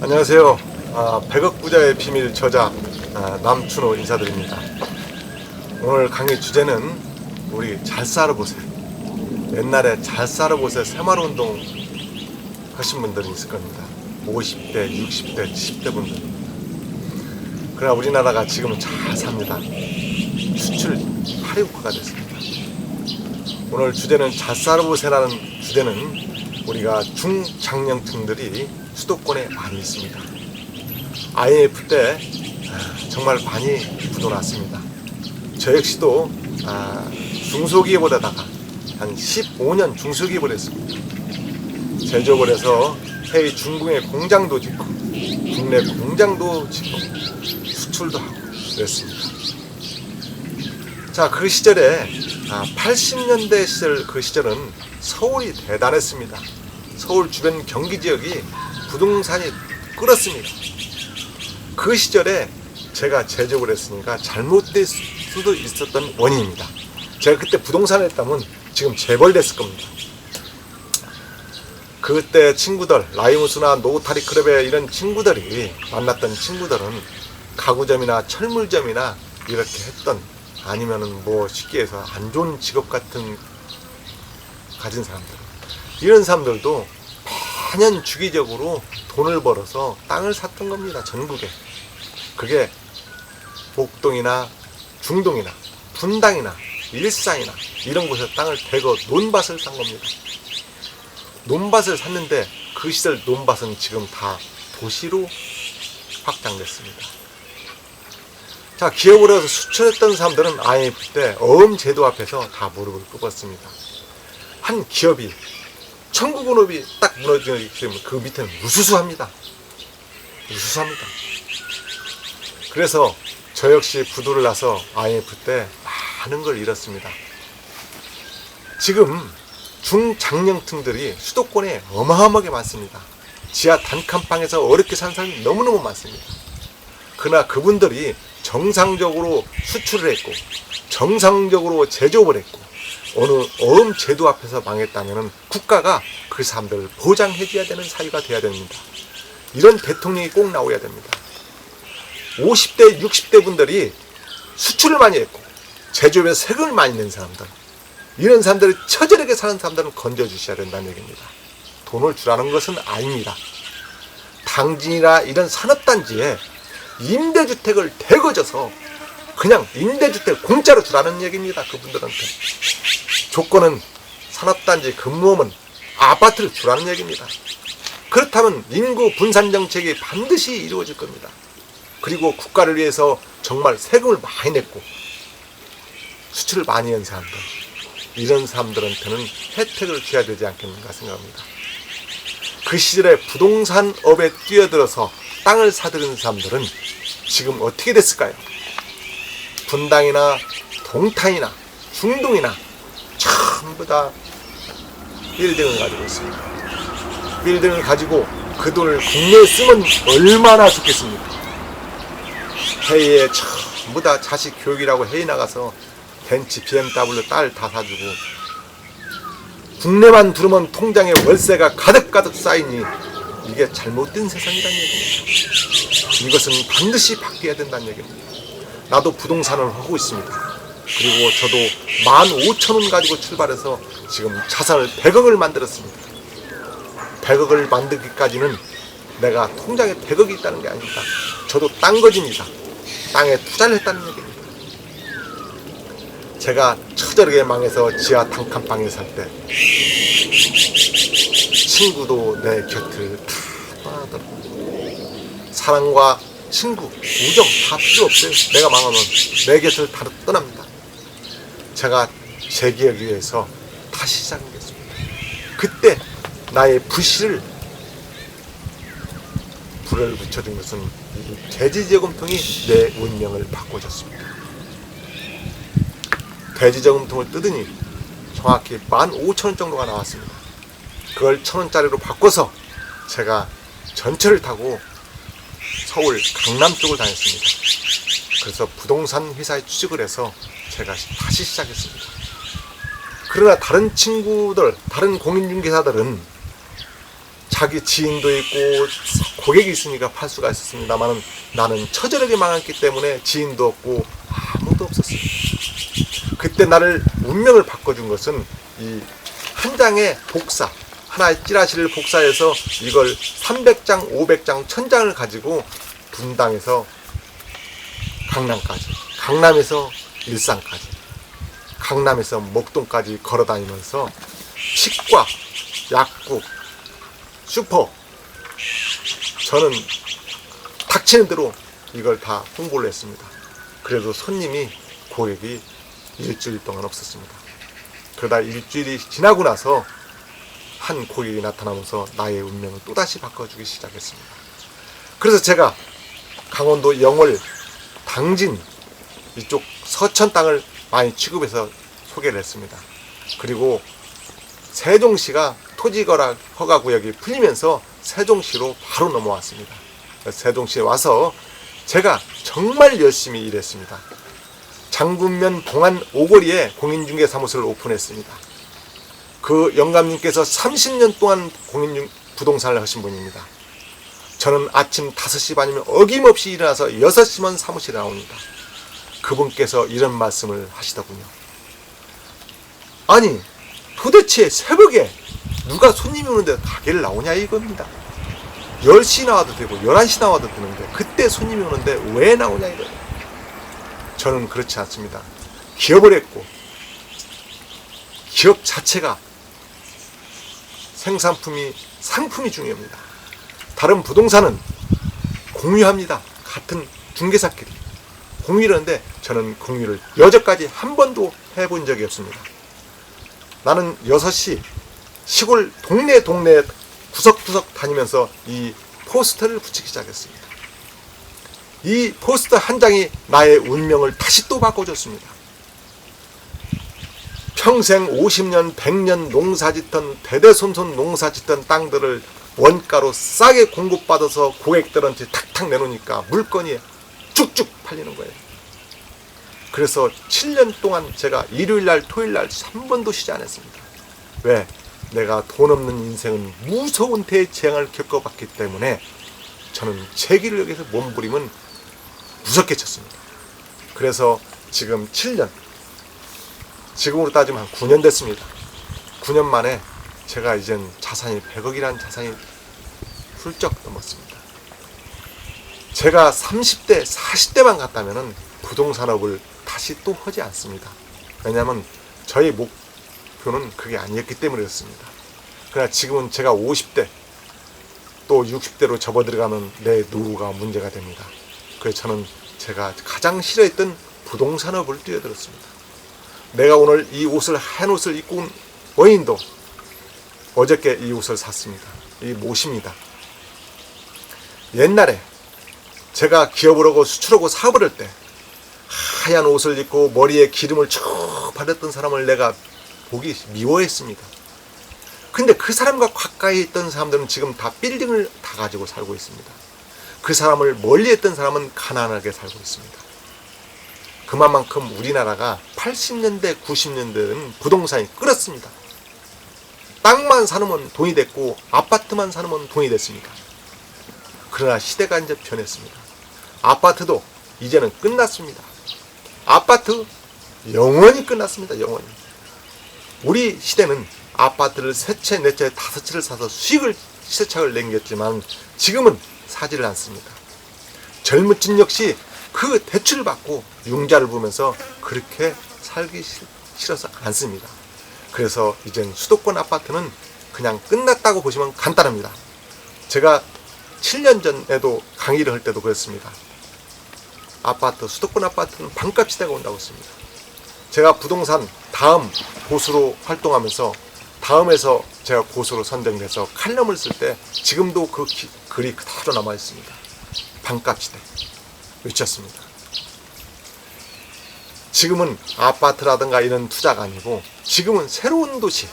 안녕하세요. 100억 부자의 비밀 저자 남춘호 인사드립니다. 오늘 강의 주제는 우리 잘 살아보세. 옛날에 잘 살아보세 새마을운동 하신 분들이 있을 겁니다. 50대, 60대, 70대 분들. 그러나 우리나라가 지금은 잘 삽니다. 수출 하위국가가 됐습니다. 오늘 주제는 잘 살아보세라는 주제는 우리가 중장년층들이 수도권에 많이 있습니다. IMF 때 정말 많이 부도났습니다. 저 역시도 중소기업에다가 한 15년 중소기업을 했습니다. 제조업을 해서 해외 중국의 공장도 짓고 국내 공장도 짓고 수출도 하고 그랬습니다. 자, 그 시절에 80년대 시절 그 시절은 서울이 대단했습니다. 서울 주변 경기 지역이 부동산이 끓었습니다. 그 시절에 제가 제조업을 했으니까 잘못될 수도 있었던 원인입니다. 제가 그때 부동산을 했다면 지금 재벌됐을 겁니다. 그때 친구들, 라이무스나 노타리 클럽의 이런 친구들이 만났던 친구들은 가구점이나 철물점이나 이렇게 했던, 아니면은 뭐 쉽게 해서 안 좋은 직업 같은 가진 사람들, 이런 사람들도 매년 주기적으로 돈을 벌어서 땅을 샀던 겁니다. 전국에. 그게 목동이나 중동이나 분당이나 일산이나 이런 곳에 땅을 대거 논밭을 산 겁니다. 논밭을 샀는데 그 시절 논밭은 지금 다 도시로 확장됐습니다. 자, 기업을 해서 수출했던 사람들은 IMF 때 어음 제도 앞에서 다 무릎을 꿇었습니다. 한 기업이 천국은업이 딱 무너지게 되면 그 밑에는 우수수합니다. 우수수합니다. 그래서 저 역시 부도를 나서 IMF 때 많은 걸 잃었습니다. 지금 중장년층들이 수도권에 어마어마하게 많습니다. 지하 단칸방에서 어렵게 사는 사람이 너무너무 많습니다. 그러나 그분들이 정상적으로 수출을 했고 정상적으로 제조업을 했고 어느 어음 제도 앞에서 망했다면 국가가 그 사람들을 보장해줘야 되는 사회가 돼야 됩니다. 이런 대통령이 꼭 나와야 됩니다. 50대, 60대 분들이 수출을 많이 했고 제조업에 세금을 많이 낸 사람들, 이런 사람들이 처절하게 사는 사람들은 건져주셔야 된다는 얘기입니다. 돈을 주라는 것은 아닙니다. 당진이나 이런 산업단지에 임대주택을 대거 줘서 그냥 임대주택 공짜로 주라는 얘기입니다. 그분들한테. 조건은 산업단지 근무하면 아파트를 주라는 얘기입니다. 그렇다면 인구 분산 정책이 반드시 이루어질 겁니다. 그리고 국가를 위해서 정말 세금을 많이 냈고 수출을 많이 한 사람들, 이런 사람들한테는 혜택을 줘야 되지 않겠는가 생각합니다. 그 시절에 부동산업에 뛰어들어서 땅을 사들인 사람들은 지금 어떻게 됐을까요? 분당이나 동탄이나 중동이나 전부 다 빌딩을 가지고 있습니다. 빌딩을 가지고 그 돈을 국내에 쓰면 얼마나 좋겠습니까? 해외에 전부 다 자식 교육이라고 해외 나가서 벤츠, BMW 딸 다 사주고 국내만 들으면 통장에 월세가 가득가득 쌓이니 이게 잘못된 세상이라는 얘기입니다. 이것은 반드시 바뀌어야 된다는 얘기입니다. 나도 부동산을 하고 있습니다. 그리고 저도 15,000원 가지고 출발해서 지금 자산을 100억을 만들었습니다. 100억을 만들기까지는 내가 통장에 100억이 있다는 게 아닙니다. 저도 딴 거집니다. 땅에 투자를 했다는 얘기입니다. 제가 처절하게 망해서 지하 단칸방에 살 때 친구도 내 곁을 다 떠나더라고요. 사랑과 친구, 우정 다 필요 없어요. 내가 망하면 내 곁을 다 떠납니다. 제가 재기하기 위해서 다시 시작하겠습니다. 그때 나의 불씨를 불을 붙여준 것은 돼지저금통이 내 운명을 바꿔줬습니다. 돼지저금통을 뜯으니 정확히 15,000원 정도가 나왔습니다. 그걸 1,000원짜리로 바꿔서 제가 전철을 타고 서울 강남 쪽을 다녔습니다. 그래서 부동산 회사에 취직을 해서 제가 다시 시작했습니다. 그러나 다른 친구들, 다른 공인중개사들은 자기 지인도 있고 고객이 있으니까 팔 수가 있었습니다만 나는 처절하게 망했기 때문에 지인도 없고 아무도 없었어요. 그때 나를 운명을 바꿔준 것은 이 한 장의 복사, 하나의 찌라시를 복사해서 이걸 300장, 500장, 1000장을 가지고 분당에서 강남까지, 강남에서 일산까지, 강남에서 목동까지 걸어다니면서 치과, 약국, 슈퍼, 저는 닥치는 대로 이걸 다 홍보를 했습니다. 그래도 손님이, 고객이 일주일 동안 없었습니다. 그러다 일주일이 지나고 나서 한 고객이 나타나면서 나의 운명을 또다시 바꿔주기 시작했습니다. 그래서 제가 강원도 영월, 당진 이쪽 서천 땅을 많이 취급해서 소개를 했습니다. 그리고 세종시가 토지거래 허가구역이 풀리면서 세종시로 바로 넘어왔습니다. 세종시에 와서 제가 정말 열심히 일했습니다. 장군면 동안 오거리에 공인중개사무소를 오픈했습니다. 그 영감님께서 30년 동안 부동산을 하신 분입니다. 저는 아침 5시 반이면 어김없이 일어나서 6시면 사무실에 나옵니다. 그분께서 이런 말씀을 하시더군요. 아니, 도대체 새벽에 누가 손님이 오는데 가게를 나오냐 이겁니다. 10시 나와도 되고 11시 나와도 되는데 그때 손님이 오는데 왜 나오냐 이거예요. 저는 그렇지 않습니다. 기업을 했고 기업 자체가 상품이 중요합니다. 다른 부동산은 공유합니다. 같은 중개사끼리 공유를 하는데 저는 공유를 여태까지 한 번도 해본 적이 없습니다. 나는 6시 시골 동네 구석구석 다니면서 이 포스터를 붙이기 시작했습니다. 이 포스터 한 장이 나의 운명을 다시 또 바꿔줬습니다. 평생 50년, 100년 농사짓던 대대손손 농사짓던 땅들을 원가로 싸게 공급받아서 고객들한테 탁탁 내놓으니까 물건이 쭉쭉 팔리는 거예요. 그래서 7년 동안 제가 일요일날, 토요일날 한 번도 쉬지 않았습니다. 왜? 내가 돈 없는 인생은 무서운 대재앙을 겪어봤기 때문에 저는 제 길을 여기서 몸부림은 무섭게 쳤습니다. 그래서 지금 7년, 지금으로 따지면 한 9년 됐습니다. 9년 만에 제가 이젠 자산이 100억이라는 자산이 훌쩍 넘었습니다. 제가 30대, 40대만 갔다면 부동산업을 다시 또 하지 않습니다. 왜냐하면 저의 목표는 그게 아니었기 때문에 그렇습니다. 그러나 지금은 제가 50대, 또 60대로 접어들어가는 내 노후가 문제가 됩니다. 그래서 저는 제가 가장 싫어했던 부동산업을 뛰어들었습니다. 내가 오늘 이 옷을, 한 옷을 입고 온 원인도 어저께 이 옷을 샀습니다. 이 못입니다. 옛날에 제가 기업을 하고 수출하고 사업을 할 때 하얀 옷을 입고 머리에 기름을 쭉 바르던 사람을 내가 보기 미워했습니다. 근데 그 사람과 가까이 있던 사람들은 지금 다 빌딩을 다 가지고 살고 있습니다. 그 사람을 멀리 했던 사람은 가난하게 살고 있습니다. 그만큼 우리나라가 80년대, 90년대는 부동산이 끓었습니다. 땅만 사놓으면 돈이 됐고 아파트만 사놓으면 돈이 됐습니다. 그러나 시대가 이제 변했습니다. 아파트도 이제는 끝났습니다. 아파트 영원히 끝났습니다. 영원히. 우리 시대는 아파트를 세 채, 네 채, 다섯 채를 사서 수익을 세차를 남겼지만 지금은 사지를 않습니다. 젊은 층 역시 그 대출을 받고 융자를 보면서 그렇게 살기 싫어서 않습니다. 그래서 이젠 수도권 아파트는 그냥 끝났다고 보시면 간단합니다. 제가 7년 전에도 강의를 할 때도 그랬습니다. 아파트, 수도권 아파트는 반값 시대가 온다고 했습니다. 제가 부동산 다음 고수로 활동하면서 다음에서 제가 고수로 선정돼서 칼럼을 쓸 때 지금도 그 글이 그대로 남아 있습니다. 반값 시대 외쳤습니다. 지금은 아파트라든가 이런 투자가 아니고 지금은 새로운 도시,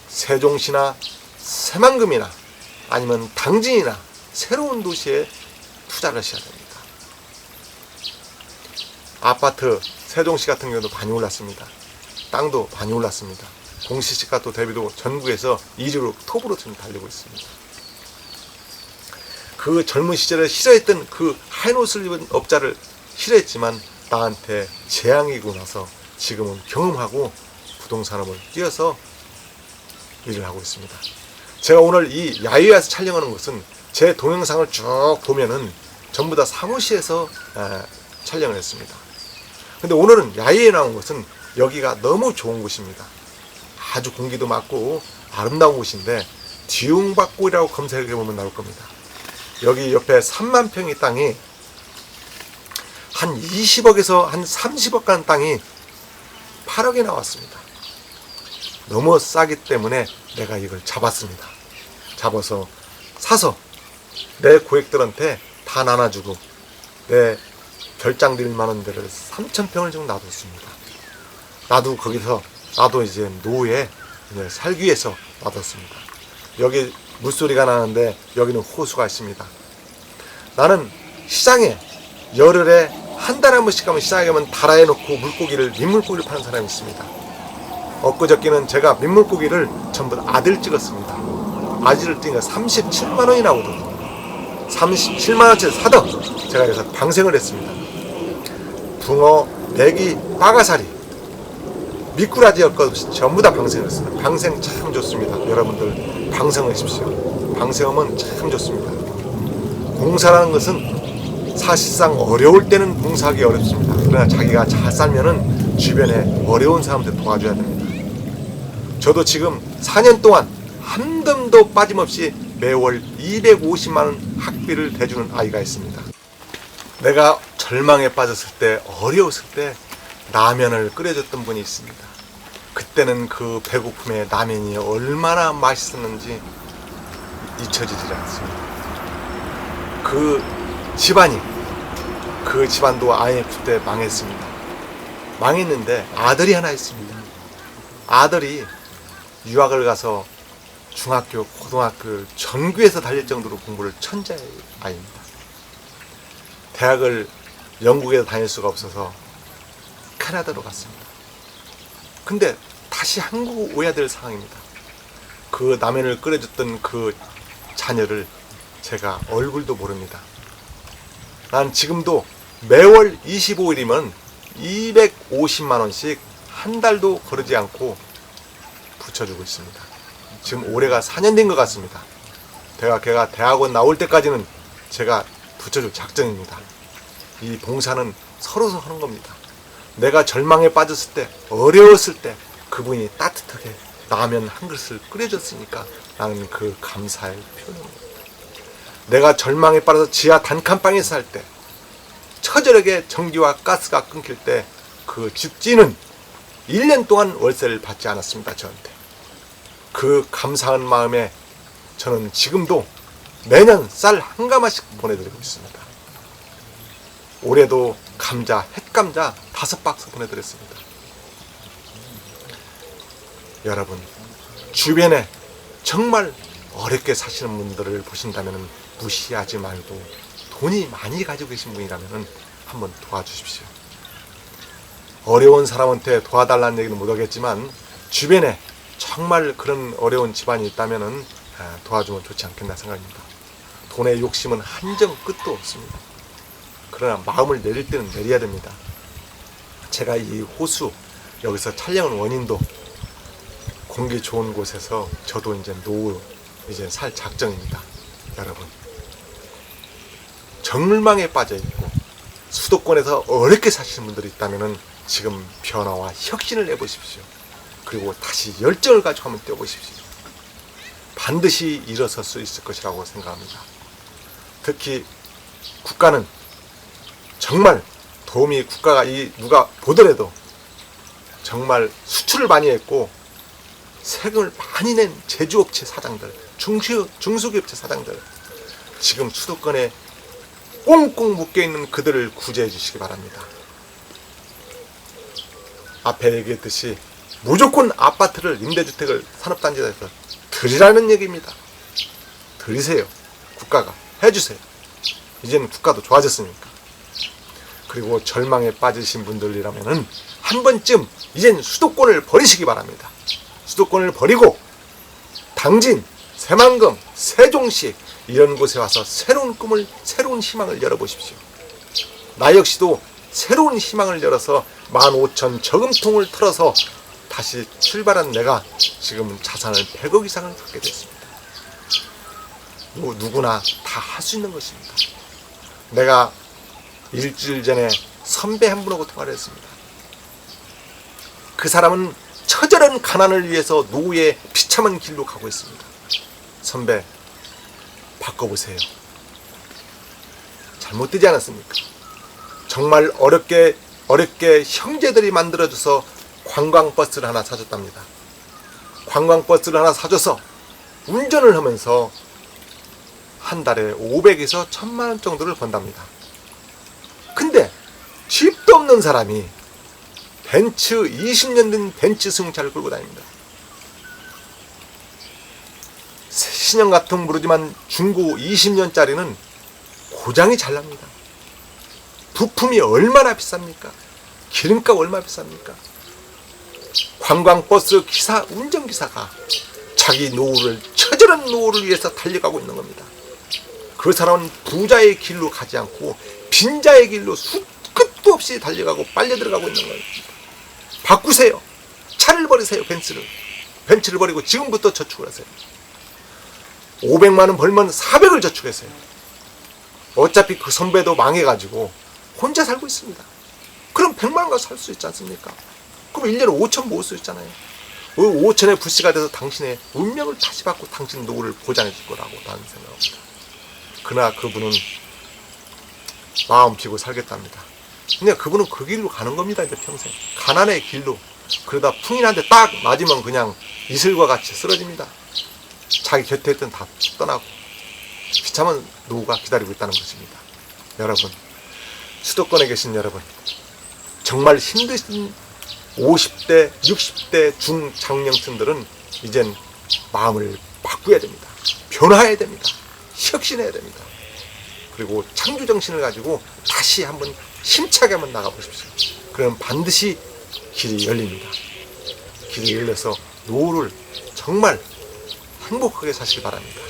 세종시나 새만금이나 아니면 당진이나 새로운 도시에 투자를 하셔야 됩니다. 아파트 세종시 같은 경우도 많이 올랐습니다. 땅도 많이 올랐습니다. 공시지가 또 대비도 전국에서 2주로 톱으로 지금 달리고 있습니다. 그 젊은 시절에 싫어했던 그 하얀 옷을 입은 업자를 싫어했지만 나한테 재앙이고 나서 지금은 경험하고 부동산업을 뛰어서 일을 하고 있습니다. 제가 오늘 이 야외에서 촬영하는 것은 제 동영상을 쭉 보면은 전부 다 사무실에서 촬영을 했습니다. 근데 오늘은 야외에 나온 것은 여기가 너무 좋은 곳입니다. 아주 공기도 맑고 아름다운 곳인데 디웅박골이라고 검색해 보면 나올 겁니다. 여기 옆에 3만 평의 땅이 한 20억에서 한 30억 가는 땅이 8억에 나왔습니다. 너무 싸기 때문에 내가 이걸 잡았습니다. 잡아서 사서 내 고객들한테 다 나눠주고 내 결장 드릴 만한 데를 3,000평을 좀 놔뒀습니다. 나도 이제 노후에 살기 위해서 놔뒀습니다. 여기 물소리가 나는데 여기는 호수가 있습니다. 나는 시장에 열흘에 한 달에 한 번씩 가면 시장에 가면 달아해 놓고 민물고기를 파는 사람이 있습니다. 엊그저께는 제가 민물고기를 전부 다 아들 찍었습니다. 아지를 찍으니까 37만 원이 나오더군요. 37만 원짜리 사던 제가 그래서 방생을 했습니다. 붕어, 메기, 빠가사리, 미꾸라지 할 것 없이 전부 다 방생을 했습니다. 방생 참 좋습니다. 여러분들 방생을 하십시오. 방생하면 참 좋습니다. 봉사라는 것은 사실상 어려울 때는 봉사하기 어렵습니다. 그러나 자기가 잘 살면은 주변에 어려운 사람들 도와줘야 됩니다. 저도 지금 4년 동안 한 덤도 빠짐없이 매월 250만 원 학비를 대주는 아이가 있습니다. 내가 절망에 빠졌을 때, 어려웠을 때 라면을 끓여줬던 분이 있습니다. 그때는 그 배고픔에 라면이 얼마나 맛있었는지 잊혀지지 않습니다. 그 집안도 IMF 때 망했습니다. 망했는데 아들이 하나 있습니다. 아들이 유학을 가서 중학교, 고등학교 전교에서 달릴 정도로 공부를 천재 아이입니다. 대학을 영국에서 다닐 수가 없어서 캐나다로 갔습니다. 근데 다시 한국 오야 될 상황입니다. 그 라면을 끓여줬던 그 자녀를 제가 얼굴도 모릅니다. 난 지금도 매월 25일이면 250만 원씩 한 달도 거르지 않고 붙여주고 있습니다. 지금 올해가 4년 된 것 같습니다. 걔가 대학원 나올 때까지는 제가 붙여줄 작정입니다. 이 봉사는 서로서 하는 겁니다. 내가 절망에 빠졌을 때, 어려웠을 때 그분이 따뜻하게 라면 한 그릇을 끓여줬으니까 나는 그 감사의 표현입니다. 내가 절망에 빠져서 지하 단칸방에 살 때, 처절하게 전기와 가스가 끊길 때 그 집주인은 1년 동안 월세를 받지 않았습니다. 저한테. 그 감사한 마음에 저는 지금도 매년 쌀 한 가마씩 보내드리고 있습니다. 올해도 햇감자 5박스 보내드렸습니다. 여러분, 주변에 정말 어렵게 사시는 분들을 보신다면 무시하지 말고 돈이 많이 가지고 계신 분이라면 한번 도와주십시오. 어려운 사람한테 도와달라는 얘기는 못하겠지만 주변에 정말 그런 어려운 집안이 있다면 도와주면 좋지 않겠나 생각합니다. 돈의 욕심은 한정 끝도 없습니다. 그러나 마음을 내릴 때는 내려야 됩니다. 제가 이 호수 여기서 촬영한 원인도 공기 좋은 곳에서 저도 이제 노후 살 작정입니다. 여러분, 절망에 빠져 있고 수도권에서 어렵게 사시는 분들이 있다면 지금 변화와 혁신을 해보십시오. 그리고 다시 열정을 가지고 한번 뛰어보십시오. 반드시 일어설 수 있을 것이라고 생각합니다. 특히 국가는 정말 도움이 국가가 누가 보더라도 정말 수출을 많이 했고 세금을 많이 낸 제조업체 사장들, 중소기업체 사장들, 지금 수도권에 꽁꽁 묶여있는 그들을 구제해 주시기 바랍니다. 앞에 얘기했듯이 무조건 아파트를, 임대주택을 산업단지에서 드리라는 얘기입니다. 드리세요. 국가가 해주세요. 이제는 국가도 좋아졌으니까. 그리고 절망에 빠지신 분들이라면 한 번쯤 이젠 수도권을 버리시기 바랍니다. 수도권을 버리고 당진, 새만금, 세종시 이런 곳에 와서 새로운 꿈을, 새로운 희망을 열어보십시오. 나 역시도 새로운 희망을 열어서 15,000 저금통을 털어서 다시 출발한 내가 지금은 자산을 100억 이상을 갖게 됐습니다. 누구나 다 할 수 있는 것입니다. 내가 일주일 전에 선배 한 분하고 통화를 했습니다. 그 사람은 처절한 가난을 위해서 노후의 비참한 길로 가고 있습니다. 선배, 바꿔보세요. 잘못되지 않았습니까? 정말 어렵게 형제들이 만들어줘서 관광버스를 하나 사줬답니다. 관광버스를 하나 사줘서 운전을 하면서 한 달에 500에서 1000만 원 정도를 번답니다. 근데 집도 없는 사람이 벤츠 20년 된 벤츠 승용차를 끌고 다닙니다. 신형 같은 모르지만 중고 20년짜리는 고장이 잘 납니다. 부품이 얼마나 비쌉니까? 기름값 얼마나 비쌉니까? 관광버스 기사, 운전기사가 자기 노후를, 처절한 노후를 위해서 달려가고 있는 겁니다. 그 사람은 부자의 길로 가지 않고 빈자의 길로 끝도 없이 달려가고 빨려 들어가고 있는 거예요. 바꾸세요. 차를 버리세요. 벤츠를 버리고 지금부터 저축을 하세요. 500만 원 벌면 400을 저축하세요. 어차피 그 선배도 망해가지고 혼자 살고 있습니다. 그럼 100만 원 가서 살 수 있지 않습니까? 그럼 1년에 5천 모을 수 있잖아요. 5천의 불씨가 돼서 당신의 운명을 다시 바꾸고 당신 노후를 보장해 줄 거라고 나는 생각합니다. 그러나 그분은 마음 피고 살겠답니다. 근데 그분은 그 길로 가는 겁니다. 이제 평생 가난의 길로. 그러다 풍인한테 딱 맞으면 그냥 이슬과 같이 쓰러집니다. 자기 곁에 있던 다 떠나고 비참한 노후가 기다리고 있다는 것입니다. 여러분, 수도권에 계신 여러분, 정말 힘드신 50대, 60대 중장년층들은 이젠 마음을 바꾸어야 됩니다. 변화해야 됩니다. 혁신해야 됩니다. 그리고 창조정신을 가지고 다시 한번 힘차게 한번 나가보십시오. 그러면 반드시 길이 열립니다. 길이 열려서 노후를 정말 행복하게 사시기 바랍니다.